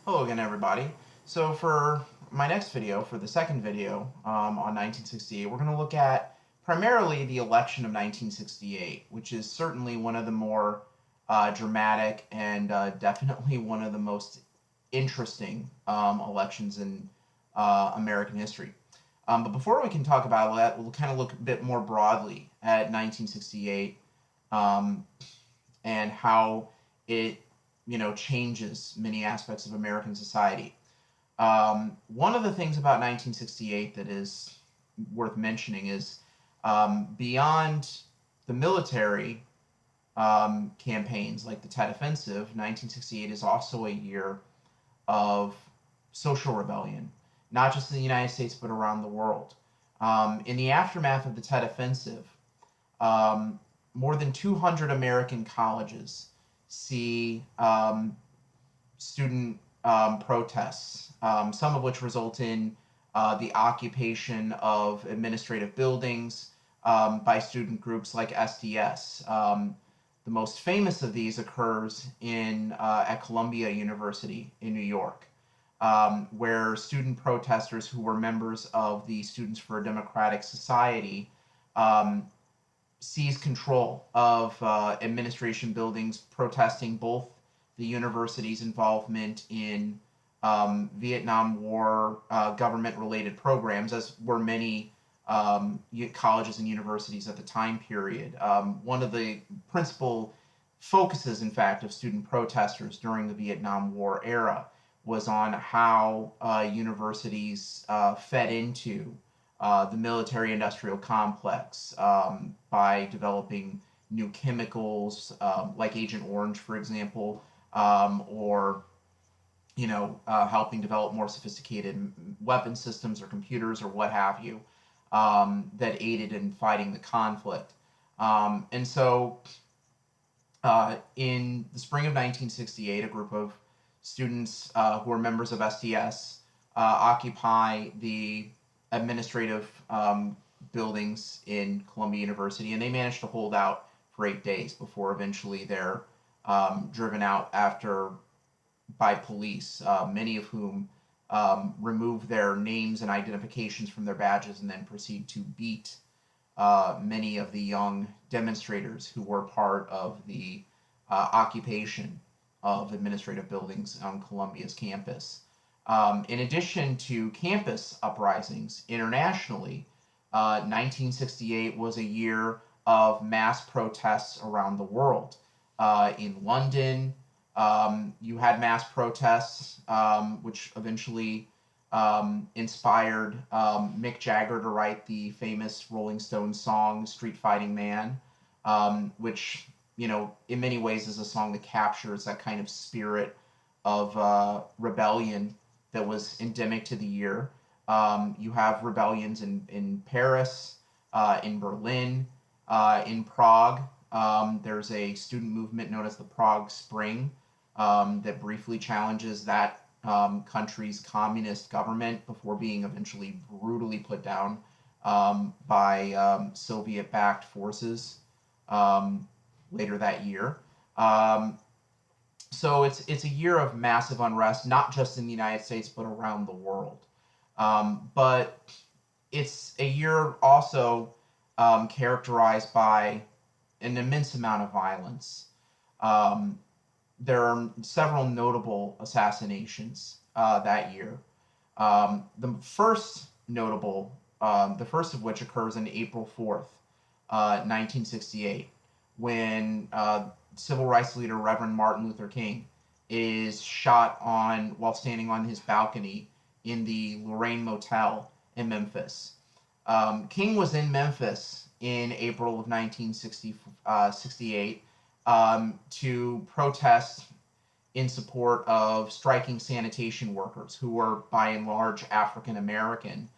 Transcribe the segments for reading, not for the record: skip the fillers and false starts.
Hello again, everybody. So for my next video, for the second video on 1968, we're going to look at primarily the election of 1968, which is certainly one of the more dramatic and definitely one of the most interesting elections in American history. But before we can talk about that, we'll kind of look a bit more broadly at 1968 um, and how it changes many aspects of American society. One of the things about 1968 that is worth mentioning is beyond the military campaigns like the Tet Offensive, 1968 is also a year of social rebellion, not just in the United States but around the world. In the aftermath of the Tet Offensive, um, more than 200 American colleges see student protests, some of which result in the occupation of administrative buildings by student groups like SDS. The most famous of these occurs at Columbia University in New York, where student protesters who were members of the Students for a Democratic Society um, seized control of administration buildings, protesting both the university's involvement in Vietnam War government-related programs, as were many colleges and universities at the time period. One of the principal focuses, in fact, of student protesters during the Vietnam War era was on how universities fed into the military industrial complex by developing new chemicals like Agent Orange, for example, or helping develop more sophisticated weapon systems or computers or what have you that aided in fighting the conflict. In the spring of 1968, a group of students who were members of SDS occupy the administrative buildings in Columbia University, and they managed to hold out for 8 days before eventually they're driven out after by police, many of whom remove their names and identifications from their badges and then proceed to beat many of the young demonstrators who were part of the occupation of administrative buildings on Columbia's campus. In addition to campus uprisings internationally, 1968 was a year of mass protests around the world. In London, you had mass protests, which eventually inspired Mick Jagger to write the famous Rolling Stones song "Street Fighting Man," which in many ways is a song that captures that kind of spirit of rebellion that was endemic to the year. You have rebellions in Paris, in Berlin, in Prague. There's a student movement known as the Prague Spring that briefly challenges that country's communist government before being eventually brutally put down by Soviet-backed forces later that year. So it's a year of massive unrest, not just in the United States but around the world. But it's a year also characterized by an immense amount of violence. Um, there are several notable assassinations that year. The first of which occurs on April 4th, 1968, when civil rights leader Reverend Martin Luther King is shot while standing on his balcony in the Lorraine Motel in Memphis. King was in Memphis in April of 1968 to protest in support of striking sanitation workers who were by and large African American,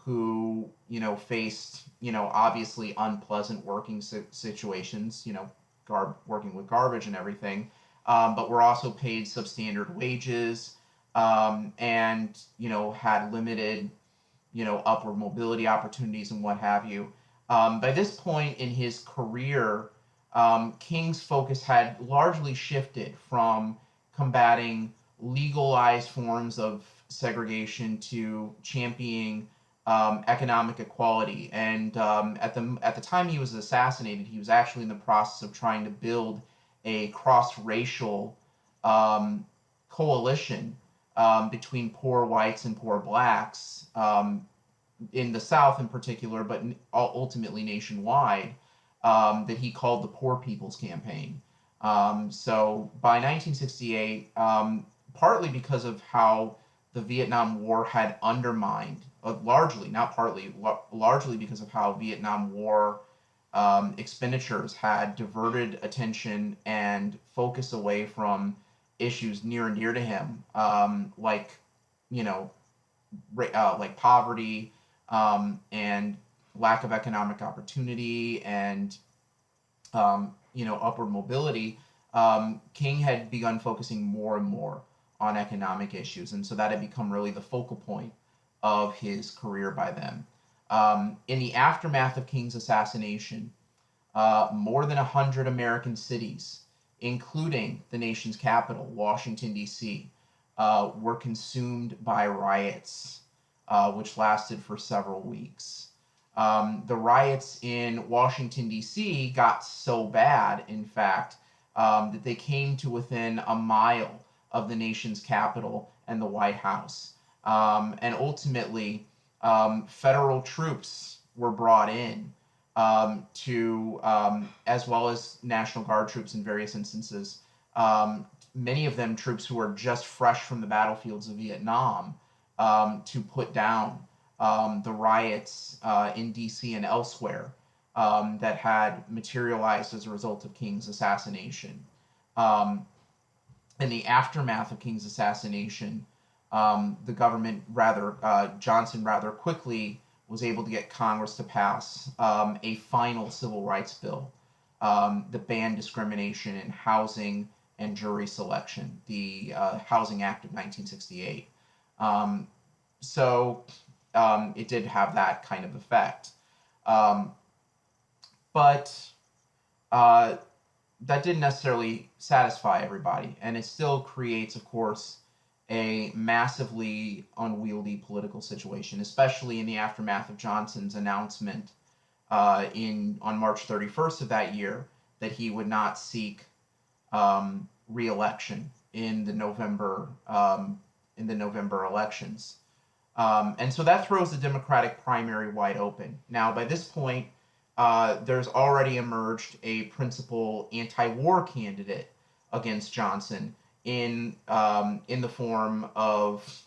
who faced obviously unpleasant working situations, working with garbage and everything, but were also paid substandard wages, and had limited upward mobility opportunities and what have you. By this point in his career, King's focus had largely shifted from combating legalized forms of segregation to championing economic equality. And at the time he was assassinated, he was actually in the process of trying to build a cross-racial um, coalition between poor whites and poor blacks in the South in particular, but ultimately nationwide, that he called the Poor People's Campaign. So by 1968, partly because of how the Vietnam War had undermined, largely, not partly, largely because of how Vietnam War expenditures had diverted attention and focus away from issues near and dear to him, like, you know, like poverty and lack of economic opportunity and upward mobility. King had begun focusing more and more on economic issues, and so that had become really the focal point of his career by then. In the aftermath of King's assassination, more than 100 American cities, including the nation's capital, Washington, D.C., were consumed by riots, which lasted for several weeks. The riots in Washington, D.C. got so bad, in fact, that they came to within a mile of the nation's capital and the White House. And ultimately, federal troops were brought in as well as National Guard troops in various instances, many of them troops who were just fresh from the battlefields of Vietnam, to put down the riots in DC and elsewhere that had materialized as a result of King's assassination. Um, in the aftermath of King's assassination, the government Johnson rather quickly was able to get Congress to pass a final civil rights bill that banned discrimination in housing and jury selection, the Housing Act of 1968. Um, so it did have that kind of effect. Um, but uh, that didn't necessarily satisfy everybody, and it still creates, of course, a massively unwieldy political situation, especially in the aftermath of Johnson's announcement on March 31st of that year that he would not seek re-election in the November elections. And so that throws the Democratic primary wide open. Now, by this point, there's already emerged a principal anti-war candidate against Johnson in the form of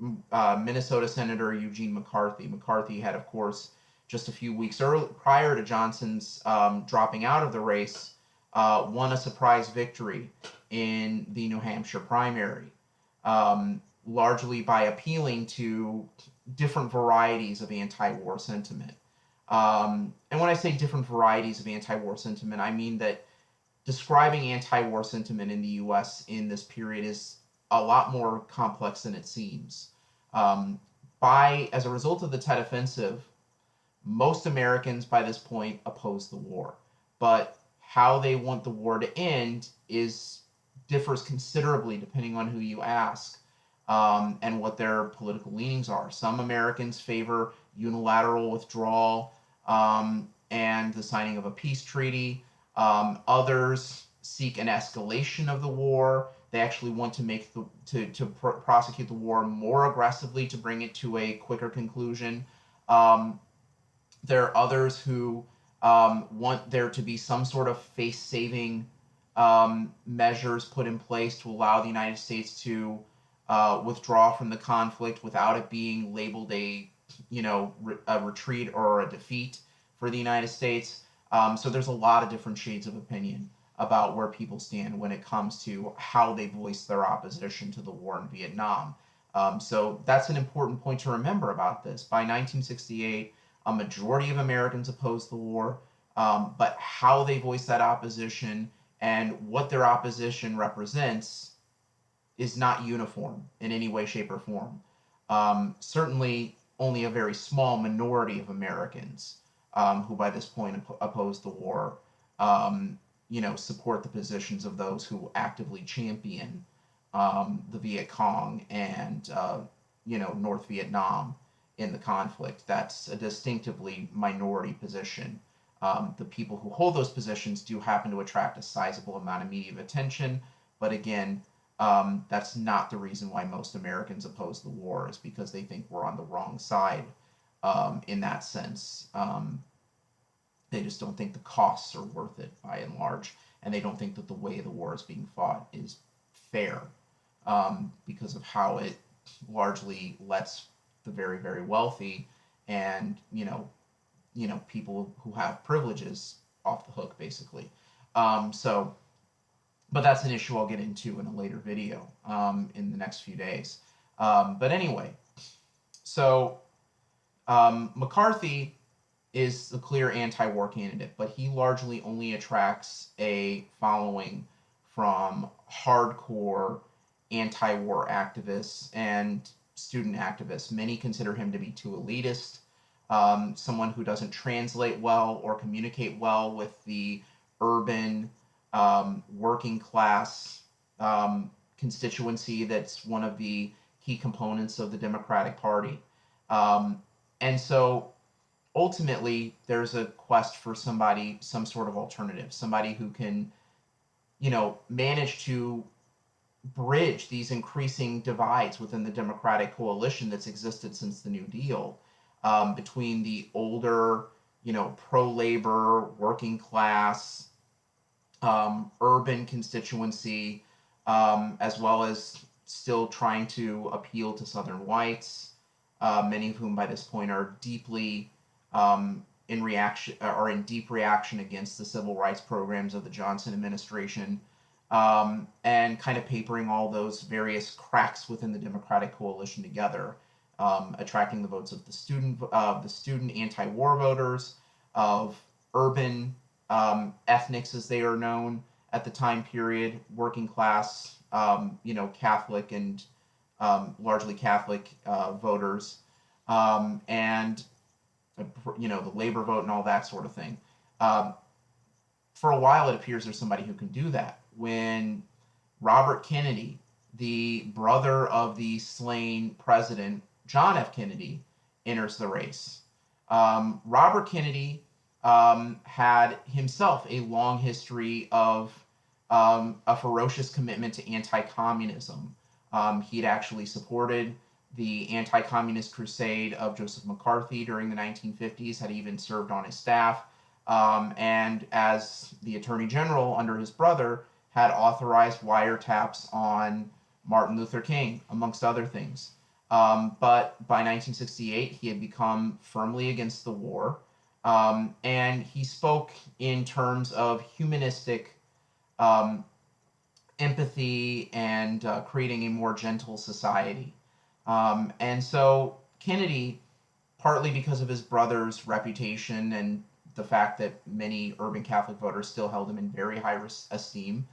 Minnesota Senator Eugene McCarthy. McCarthy had, of course, just a few weeks prior to Johnson's dropping out of the race, won a surprise victory in the New Hampshire primary, largely by appealing to different varieties of anti-war sentiment. And when I say different varieties of anti-war sentiment, I mean that describing anti-war sentiment in the U.S. in this period is a lot more complex than it seems. As a result of the Tet Offensive, most Americans by this point oppose the war, but how they want the war to end differs considerably depending on who you ask, and what their political leanings are. Some Americans favor unilateral withdrawal and the signing of a peace treaty. Others seek an escalation of the war. They actually want to prosecute the war more aggressively to bring it to a quicker conclusion. There are others who want there to be some sort of face-saving measures put in place to allow the United States to withdraw from the conflict without it being labeled a retreat or a defeat for the United States. So there's a lot of different shades of opinion about where people stand when it comes to how they voice their opposition to the war in Vietnam. So that's an important point to remember about this. By 1968, a majority of Americans opposed the war, but how they voice that opposition and what their opposition represents is not uniform in any way, shape, or form. Certainly, only a very small minority of Americans who, by this point, oppose the war, support the positions of those who actively champion the Viet Cong and North Vietnam in the conflict. That's a distinctively minority position. The people who hold those positions do happen to attract a sizable amount of media attention, but again, that's not the reason why most Americans oppose the war, is because they think we're on the wrong side in that sense. They just don't think the costs are worth it by and large, and they don't think that the way the war is being fought is fair because of how it largely lets the very, very wealthy and people who have privileges off the hook, basically. So, but that's an issue I'll get into in a later video in the next few days. But anyway, so McCarthy is the clear anti-war candidate, but he largely only attracts a following from hardcore anti-war activists and student activists. Many consider him to be too elitist, someone who doesn't translate well or communicate well with the urban working class constituency that's one of the key components of the Democratic Party. And so ultimately, there's a quest for somebody, some sort of alternative, somebody who can, manage to bridge these increasing divides within the Democratic coalition that's existed since the New Deal between the older, pro-labor, working class, urban constituency, as well as still trying to appeal to Southern whites, many of whom by this point are deeply in deep reaction against the civil rights programs of the Johnson administration, and kind of papering all those various cracks within the Democratic coalition together, attracting the votes of the student anti-war voters, of urban ethnics as they are known at the time period, working class, Catholic and largely Catholic voters, and the labor vote and all that sort of thing. For a while, it appears there's somebody who can do that. When Robert Kennedy, the brother of the slain president John F. Kennedy, enters the race, Robert Kennedy had himself a long history of a ferocious commitment to anti-communism. He'd actually supported the anti-communist crusade of Joseph McCarthy during the 1950s, had even served on his staff, and as the Attorney General under his brother, had authorized wiretaps on Martin Luther King, amongst other things. But by 1968, he had become firmly against the war, and he spoke in terms of humanistic empathy and creating a more gentle society. And so Kennedy, partly because of his brother's reputation and the fact that many urban Catholic voters still held him in very high esteem,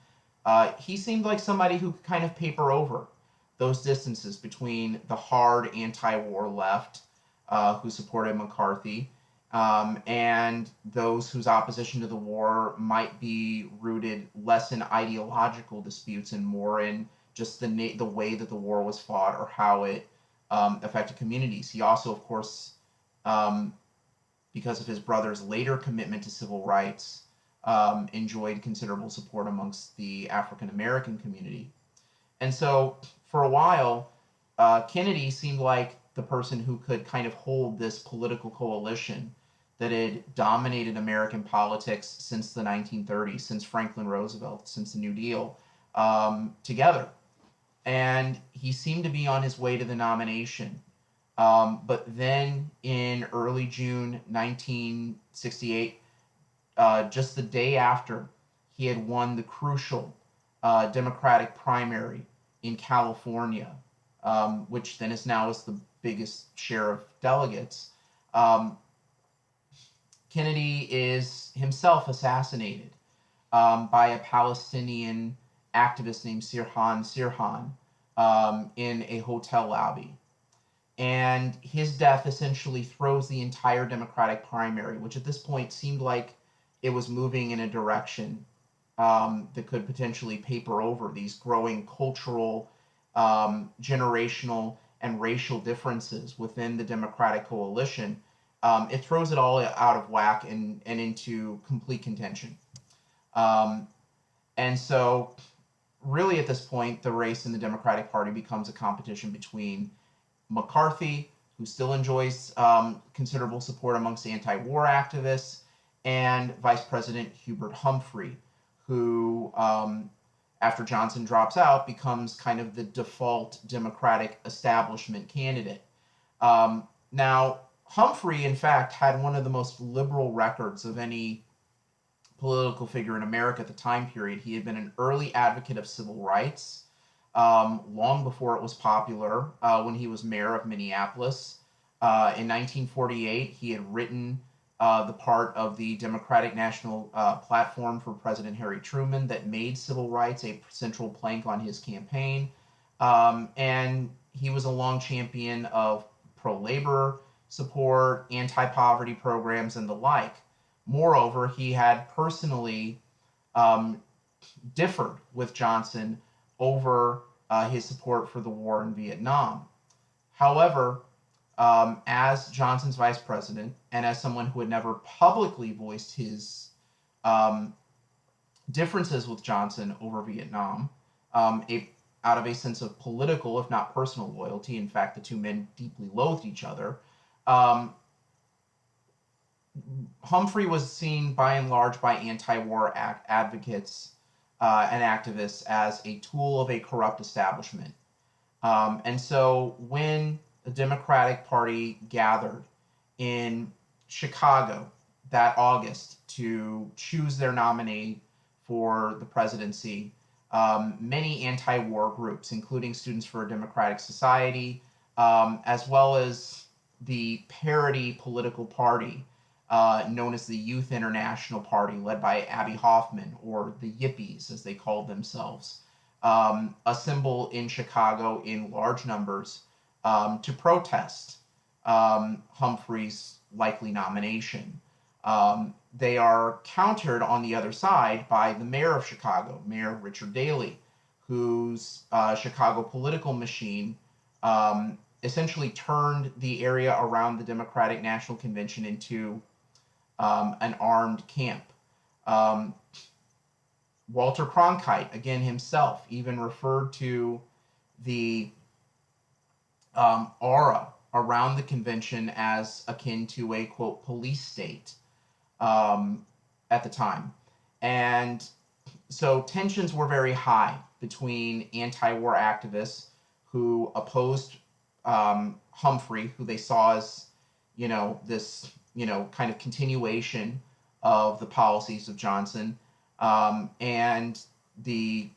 he seemed like somebody who could kind of paper over those distances between the hard anti-war left, who supported McCarthy, and those whose opposition to the war might be rooted less in ideological disputes and more in just the way that the war was fought or how it affected communities. He also, of course, because of his brother's later commitment to civil rights, enjoyed considerable support amongst the African American community. And so, for a while, Kennedy seemed like the person who could kind of hold this political coalition that had dominated American politics since the 1930s, since Franklin Roosevelt, since the New Deal, together. And he seemed to be on his way to the nomination. But then in early June 1968, just the day after he had won the crucial Democratic primary in California, which then is now the biggest share of delegates, Kennedy is himself assassinated by a Palestinian activist named Sirhan Sirhan in a hotel lobby. And his death essentially throws the entire Democratic primary, which at this point seemed like it was moving in a direction that could potentially paper over these growing cultural, generational, and racial differences within the Democratic coalition, it throws it all out of whack and into complete contention. Um, and so, really, at this point, the race in the Democratic Party becomes a competition between McCarthy, who still enjoys considerable support amongst anti-war activists, and Vice President Hubert Humphrey, who, after Johnson drops out, becomes kind of the default Democratic establishment candidate. Now, Humphrey, in fact, had one of the most liberal records of any political figure in America at the time period. He had been an early advocate of civil rights, long before it was popular, when he was mayor of Minneapolis. In 1948, he had written the part of the Democratic National Platform for President Harry Truman that made civil rights a central plank on his campaign. And he was a long champion of pro labor support, anti poverty programs, and the like. Moreover, he had personally um, differed with Johnson over his support for the war in Vietnam. However, as Johnson's vice president and as someone who had never publicly voiced his um, differences with Johnson over Vietnam, out of a sense of political, if not personal loyalty, in fact, the two men deeply loathed each other. Um, Humphrey was seen by and large by anti-war advocates and activists as a tool of a corrupt establishment. And so when the Democratic Party gathered in Chicago that August to choose their nominee for the presidency, many anti-war groups, including Students for a Democratic Society, as well as the parody political party known as the Youth International Party, led by Abby Hoffman, or the Yippies, as they called themselves, assemble in Chicago in large numbers to protest Humphrey's likely nomination. They are countered on the other side by the mayor of Chicago, Mayor Richard Daley, whose Chicago political machine essentially turned the area around the Democratic National Convention into an armed camp. Um, Walter Cronkite, again himself, even referred to the aura around the convention as akin to a, quote, police state at the time. And so tensions were very high between anti-war activists who opposed Humphrey, who they saw as, this, kind of continuation of the policies of Johnson, and the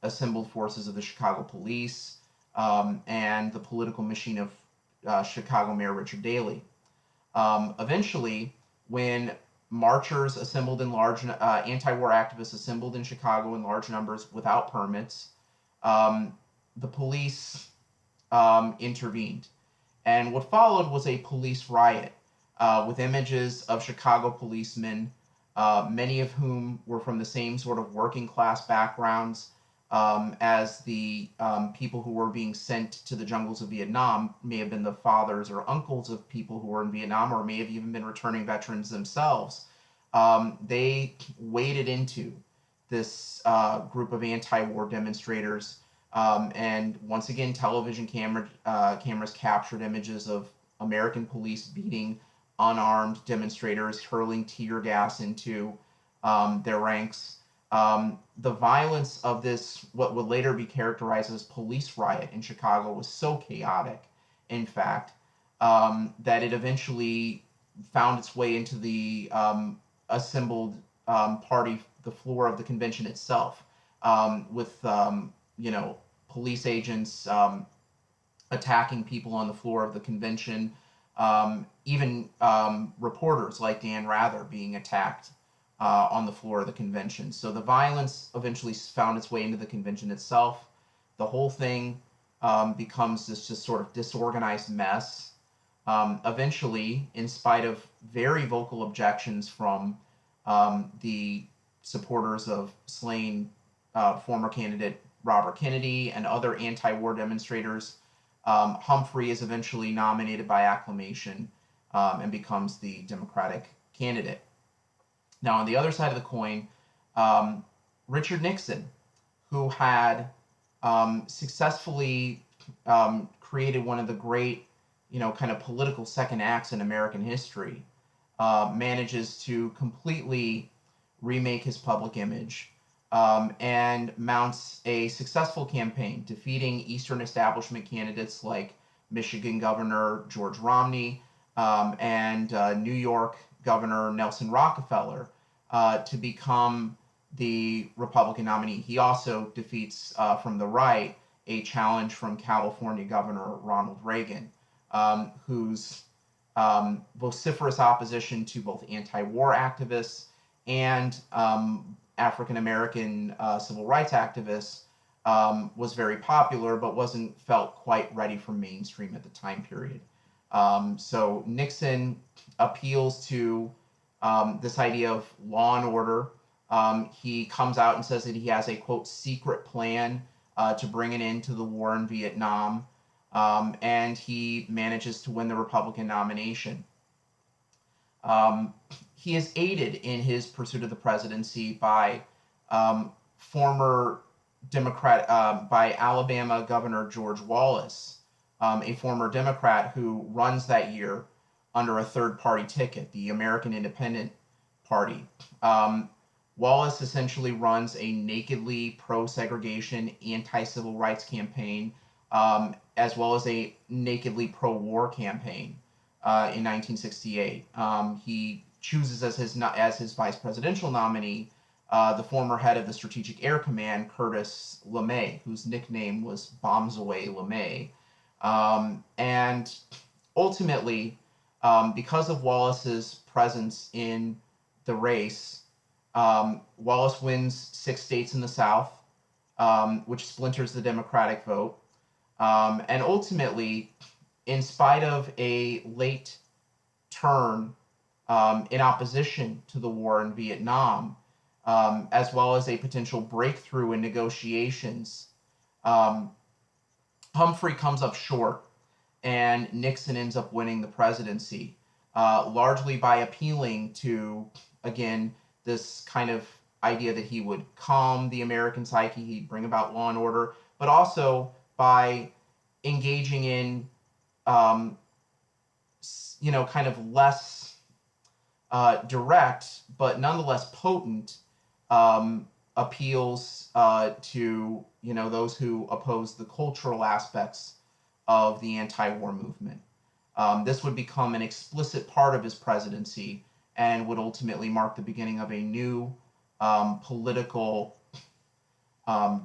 assembled forces of the Chicago police, and the political machine of Chicago Mayor Richard Daley. Eventually, when marchers assembled in large, anti-war activists assembled in Chicago in large numbers without permits, the police intervened. And what followed was a police riot with images of Chicago policemen, many of whom were from the same sort of working class backgrounds as the people who were being sent to the jungles of Vietnam. May have been the fathers or uncles of people who were in Vietnam, or may have even been returning veterans themselves. They waded into this group of anti-war demonstrators, and once again, television cameras captured images of American police beating unarmed demonstrators, hurling tear gas into their ranks. The violence of this, what would later be characterized as police riot in Chicago, was so chaotic, in fact, that it eventually found its way into the assembled party, the floor of the convention itself, with police agents attacking people on the floor of the convention, even reporters like Dan Rather being attacked on the floor of the convention. So the violence eventually found its way into the convention itself. The whole thing becomes this just sort of disorganized mess. Eventually, in spite of very vocal objections from the supporters of slain former candidate Robert Kennedy and other anti-war demonstrators, Humphrey is eventually nominated by acclamation and becomes the Democratic candidate. Now, on the other side of the coin, Richard Nixon, who had successfully created one of the great, kind of political second acts in American history, manages to completely remake his public image and mounts a successful campaign, defeating Eastern establishment candidates like Michigan Governor George Romney and New York Governor Nelson Rockefeller to become the Republican nominee. He also defeats from the right a challenge from California Governor Ronald Reagan, whose vociferous opposition to both anti-war activists and African American civil rights activists was very popular, but wasn't felt quite ready for mainstream at the time period. So Nixon appeals to this idea of law and order. He comes out and says that he has a, quote, secret plan to bring an end to the war in Vietnam, and he manages to win the Republican nomination. He is aided in his pursuit of the presidency by former Democrat, by Alabama Governor George Wallace, a former Democrat who runs that year under a third-party ticket, the American Independent Party. Wallace essentially runs a nakedly pro-segregation, anti-civil rights campaign, as well as a nakedly pro-war campaign in 1968. He chooses as his vice presidential nominee the former head of the Strategic Air Command, Curtis LeMay, whose nickname was Bombs Away LeMay. And ultimately, because of Wallace's presence in the race, Wallace wins 6 states in the South, which splinters the Democratic vote. And ultimately, in spite of a late turn in opposition to the war in Vietnam, as well as a potential breakthrough in negotiations, Humphrey comes up short, and Nixon ends up winning the presidency, largely by appealing to, again, this kind of idea that he would calm the American psyche, he'd bring about law and order, but also by engaging in, kind of less direct, but nonetheless potent appeals to, those who oppose the cultural aspects of the anti-war movement. This would become an explicit part of his presidency and would ultimately mark the beginning of a new political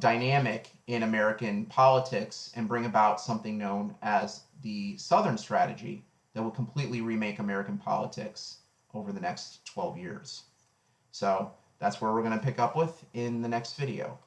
dynamic in American politics and bring about something known as the Southern Strategy that would completely remake American politics over the next 12 years. So that's where we're going to pick up with in the next video.